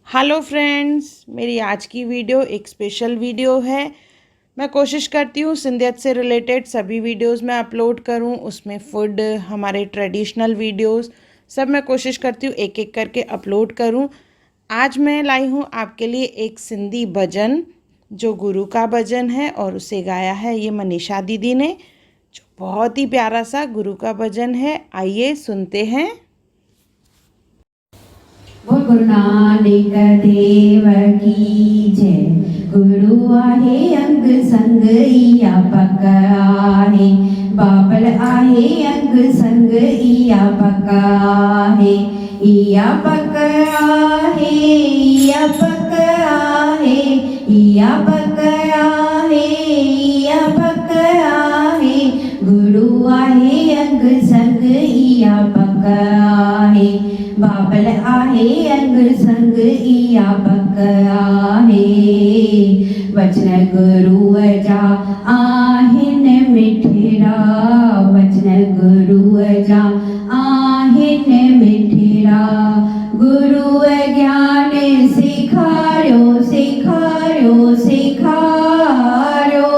Hello friends, मेरी आज की वीडियो एक स्पेशल वीडियो है। मैं कोशिश करती हूँ सिंधियत से रिलेटेड सभी वीडियोस मैं अपलोड करूँ, उसमें फूड, हमारे ट्रेडिशनल वीडियोस सब मैं कोशिश करती हूँ एक एक करके अपलोड करूँ। आज मैं लाई हूँ आपके लिए एक सिंधी भजन जो गुरु का भजन है और उसे गाया है ये मनीषा दीदी ने, जो बहुत ही प्यारा सा गुरु का भजन है। आइए सुनते हैं। बोल गुरु नानक देव की जय। गुरु आहे अंग संग इया पक आहे, बाबल आहे अंग संग इया पक आहे, इया पक आहे, इया पक आहे, इया पक आहे, इया पक आहे। गुरु आहे अंग संग इया पक आहे, बाबल आहे अंग संग इया पक आहे। वचन गुरु जा आहिनि मिठड़ा, वचन गुरु जा आहिनि मिठड़ा। गुरु ज्ञान सिखारियो सिखारियो सिखारियो,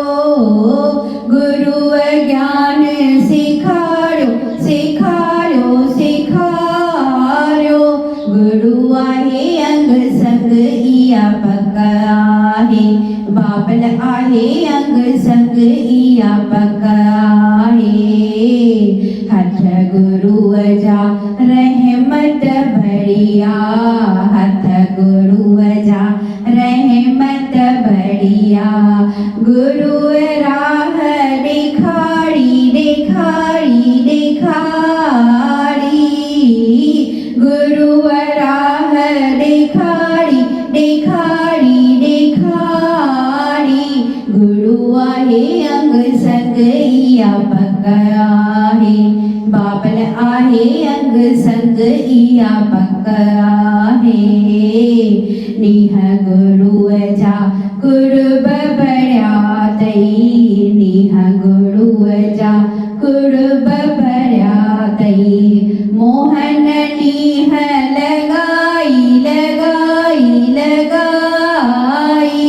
गुरु ज्ञान सिखारियो सिखारियो सिखारियो। गुरु आहे अंग संग इया पक आहे, बाबल आहे अंग संग इया पक आहे। हथ गुरु जा रहमत बढ़िया, हथ गुरु जा रहमत बढ़िया। गुरु राह दिखाड़ी दिखाड़ी दिखाड़ी, गुरु राह दिखाड़ी दिखाड़ी दिखाड़ी। गुरु आहे अंग संग इया पक आहे, बाबल आहे अंग संग इया पक आहे। नीह गुरु जा कुर्ब बड़ियातई, नीह गुरु जा कुर्ब बड़ियातई। मोहन नीह लगाई लगाई लगाई,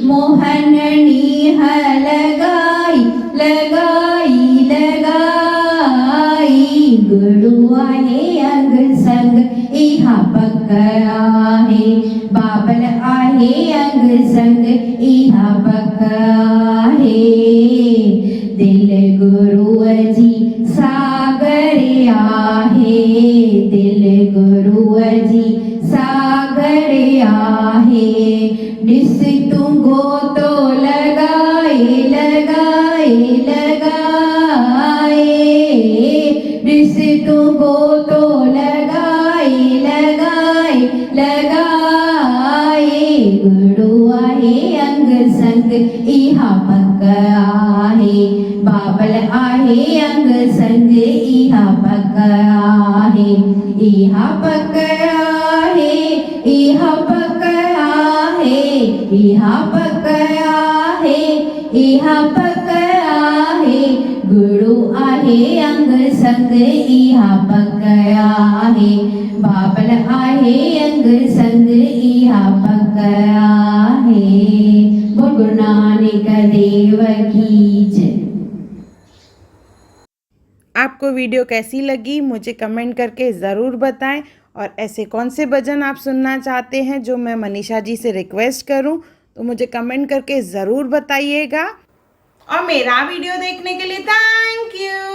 मोहन नीह लगाई लगाई लगाई। गुरु आहे अंग संग इहा पक आहे, बाबल आहे अंग संग इहा पक आहे। दिल गुरु जी सागर आहे, दिल गुरु जी सागर आहे। ॾिस तूं गोतो लगाए लगाए लगाए, ॾिस तूं गोतो लगाए लगाए लगाए। गुरु आहे अंग संग इहा पक आहे, बाबल आहे अंग संग इहा पक आहे। इहा पक आहे, इहा पक आहे, इहा पक आहे, इहा पक आहे। गुरु आहे अंग संग इहा पक आहे, बाबल आहे अंग संग इहा पक आहे। बोल गुरु नानक देव की जय। आपको वीडियो कैसी लगी मुझे कमेंट करके ज़रूर बताएं, और ऐसे कौन से भजन आप सुनना चाहते हैं जो मैं मनीषा जी से रिक्वेस्ट करूं, तो मुझे कमेंट करके ज़रूर बताइएगा। और मेरा वीडियो देखने के लिए थैंक यू।